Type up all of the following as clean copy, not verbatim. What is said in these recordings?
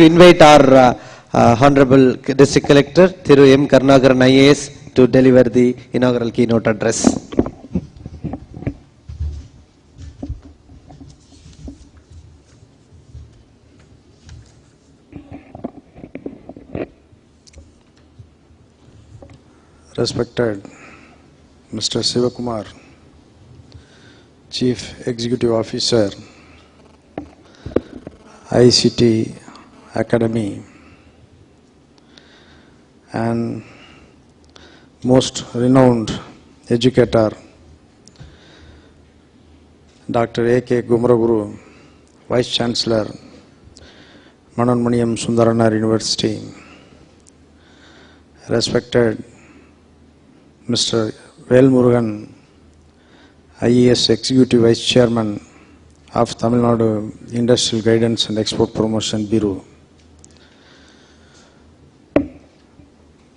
to invite our Honorable District Collector Thiru M. Karunakaran IAS to deliver the inaugural keynote address. Respected Mr. Sivakumar, Chief Executive Officer, ICT Academy, and most renowned educator, Dr. A.K. Gumraguru, Vice Chancellor, Mananmaniyam Sundaranar University, respected Mr. Velmurugan, IAS Executive Vice Chairman of Tamil Nadu Industrial Guidance and Export Promotion Bureau,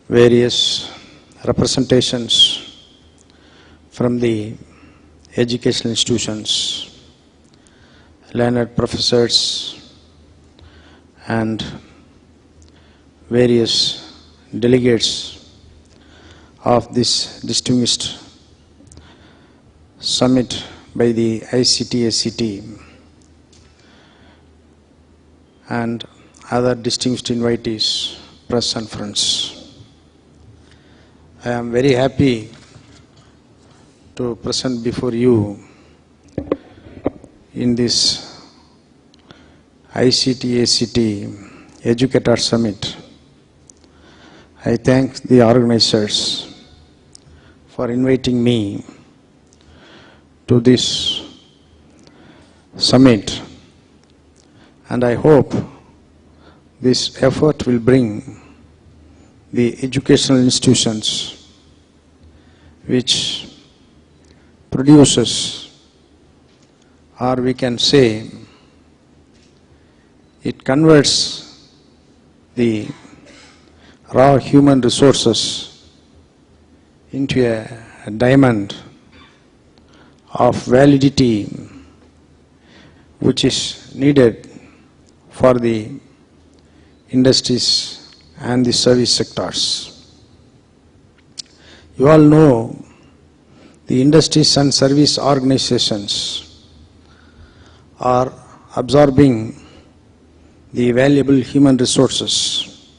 various representations from the educational institutions, learned professors, and various delegates of this distinguished summit by the ICT-ACT and other distinguished invitees, press and friends. I am very happy to present before you in this ICT-ACT Educator Summit. I thank the organizers for inviting me to this summit, and I hope this effort will bring the educational institutions which produces, or we can say it converts the raw human resources into a diamond of validity which is needed for the industries and the service sectors. You all know the industries and service organizations are absorbing the valuable human resources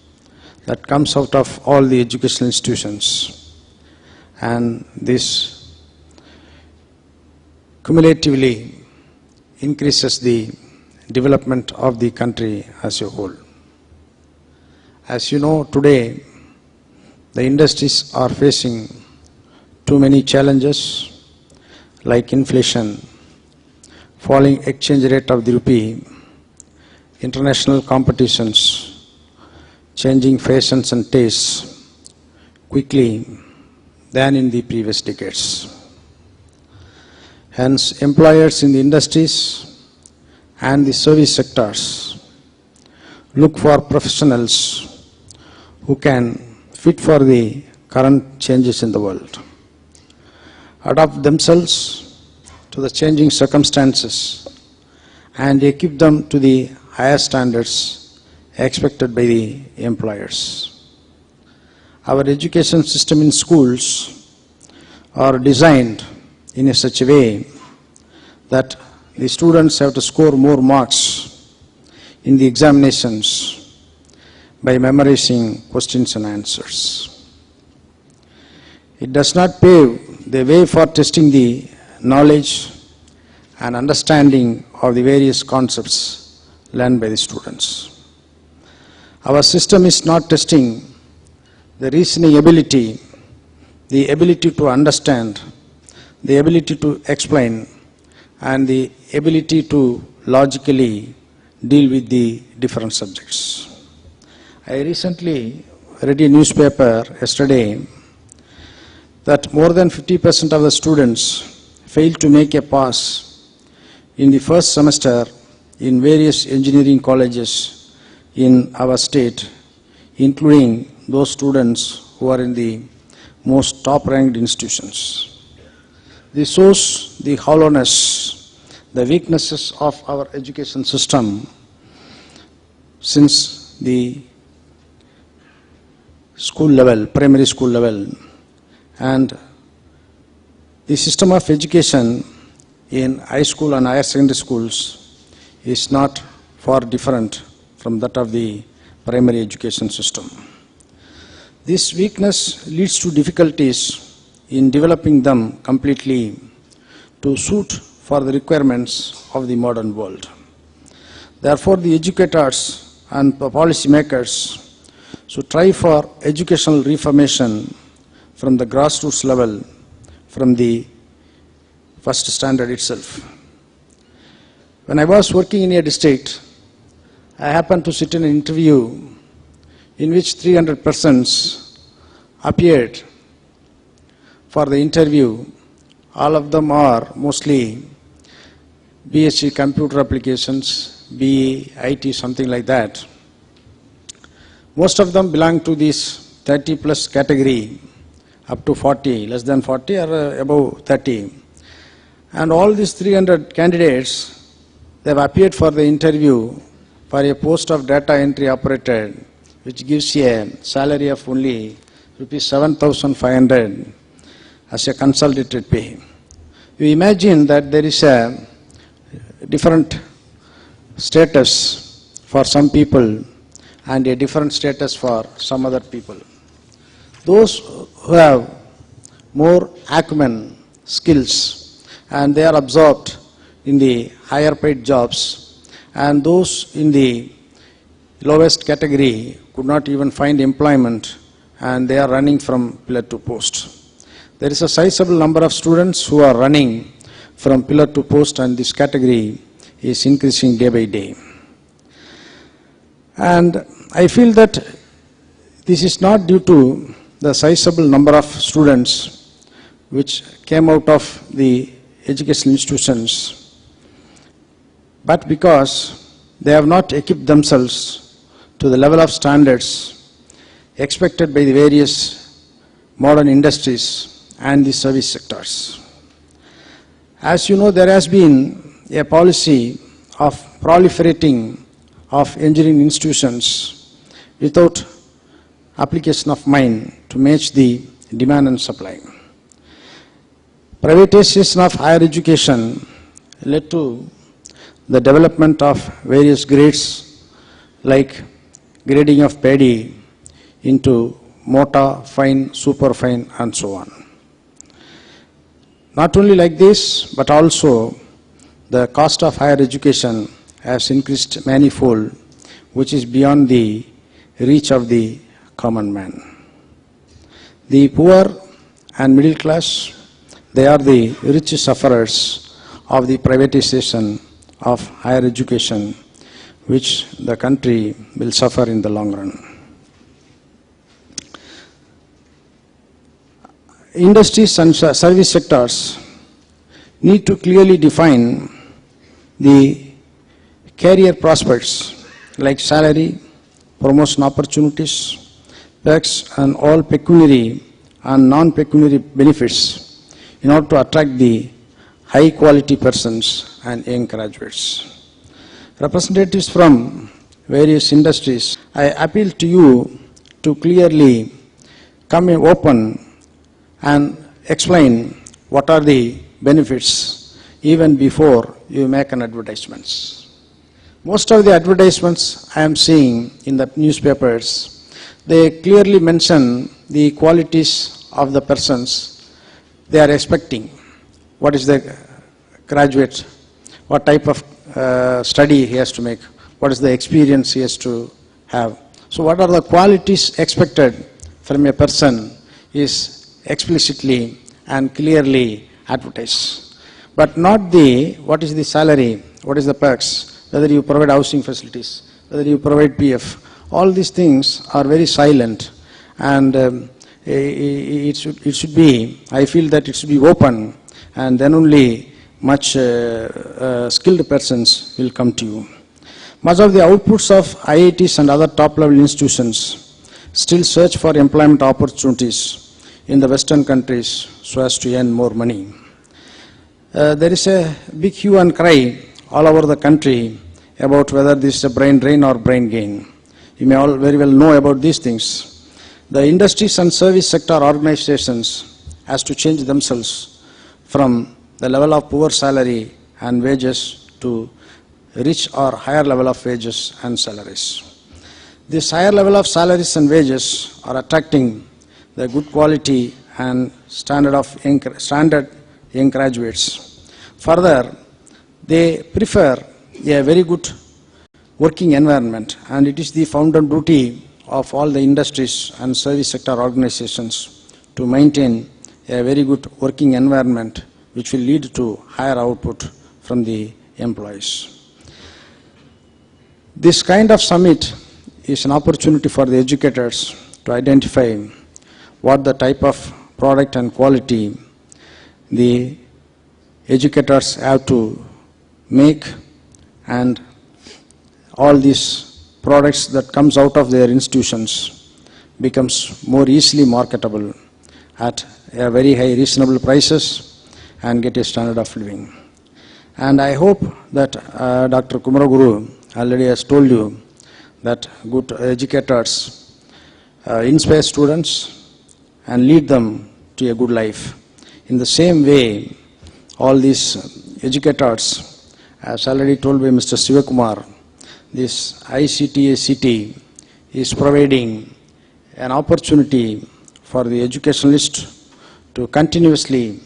that comes out of all the educational institutions, and this cumulatively increases the development of the country as a whole. As you know, today the industries are facing too many challenges like inflation, falling exchange rate of the rupee, international competitions, changing fashions and tastes quickly than in the previous decades. Hence, employers in the industries and the service sectors look for professionals who can fit for the current changes in the world, adapt themselves to the changing circumstances, and equip them to the higher standards expected by the employers. Our education system in schools are designed in such a way that the students have to score more marks in the examinations by memorizing questions and answers. It does not pave the way for testing the knowledge and understanding of the various concepts learned by the students. Our system is not testing the reasoning ability, the ability to understand, the ability to explain, and the ability to logically deal with the different subjects. I recently read a newspaper yesterday that more than 50% of the students failed to make a pass in the first semester in various engineering colleges in our state, including those students who are in the most top-ranked institutions. This shows the hollowness, the weaknesses of our education system, since the school level, primary school level, and the system of education in high school and higher secondary schools is not far different from that of the primary education system. This weakness leads to difficulties in developing them completely to suit for the requirements of the modern world. Therefore, the educators and policy makers should try for educational reformation from the grassroots level, from the first standard itself. When I was working in a district, I happened to sit in an interview in which 300 persons appeared for the interview. All of them are mostly BSc computer applications, BE, IT, something like that. Most of them belong to this 30 plus category, up to 40, less than 40 or above 30. And all these 300 candidates, they have appeared for the interview for a post of data entry operator, which gives a salary of only rupees 7,500 as a consolidated pay. You imagine that there is a different status for some people and a different status for some other people. Those who have more acumen, skills, and they are absorbed in the higher paid jobs, and those in the lowest category could not even find employment, and they are running from pillar to post. There is a sizable number of students who are running from pillar to post, and this category is increasing day by day. And I feel that this is not due to the sizable number of students which came out of the educational institutions, but because they have not equipped themselves to the level of standards expected by the various modern industries and the service sectors. As you know, there has been a policy of proliferating of engineering institutions without application of mind to match the demand and supply. Privatization of higher education led to the development of various grades like grading of paddy into mota, fine, superfine, and so on. Not only like this, but also the cost of higher education has increased manifold, which is beyond the reach of the common man. The poor and middle class, they are the rich sufferers of the privatization of higher education, which the country will suffer in the long run. Industries and service sectors need to clearly define the career prospects like salary, promotion opportunities, perks, and all pecuniary and non-pecuniary benefits in order to attract the high-quality persons and young graduates. Representatives from various industries, I appeal to you to clearly come open and explain what are the benefits even before you make an advertisement. Most of the advertisements I am seeing in the newspapers, they clearly mention the qualities of the persons they are expecting. What is the graduate, what type of study he has to make, what is the experience he has to have. So what are the qualities expected from a person is explicitly and clearly advertised. But not the, what is the salary, what is the perks, whether you provide housing facilities, whether you provide PF. All these things are very silent, and it should be, I feel that it should be open, and then only much skilled persons will come to you. Much of the outputs of IITs and other top-level institutions still search for employment opportunities in the Western countries so as to earn more money. There is a big hue and cry all over the country about whether this is a brain drain or brain gain. You may all very well know about these things. The industries and service sector organizations has to change themselves from the level of poor salary and wages to rich or higher level of wages and salaries. This higher level of salaries and wages are attracting the good quality and standard young graduates. Further, they prefer a very good working environment, and it is the founder duty of all the industries and service sector organizations to maintain a very good working environment which will lead to higher output from the employees. This kind of summit is an opportunity for the educators to identify what the type of product and quality the educators have to make, and all these products that comes out of their institutions becomes more easily marketable at a very high reasonable prices and get a standard of living. And I hope that Dr. Kumaraguru already has told you that good educators inspire students and lead them to a good life. In the same way, all these educators, as already told by Mr. Sivakumar, this ICTACT is providing an opportunity for the educationalists to continuously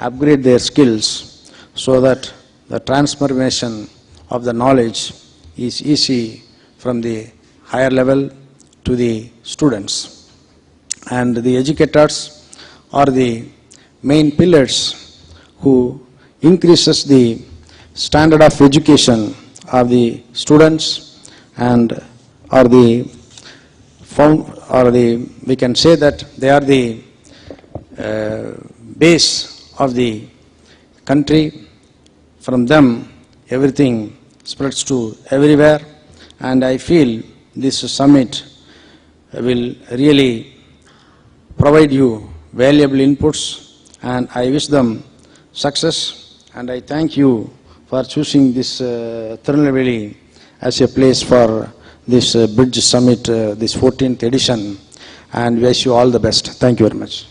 upgrade their skills so that the transformation of the knowledge is easy from the higher level to the students. And the educators are the main pillars who increases the standard of education of the students and we can say that they are the base of the country. From them, everything spreads to everywhere, and I feel this summit will really provide you valuable inputs, and I wish them success, and I thank you for choosing this Tirunelveli as a place for this Bridge Summit, this 14th edition, and wish you all the best. Thank you very much.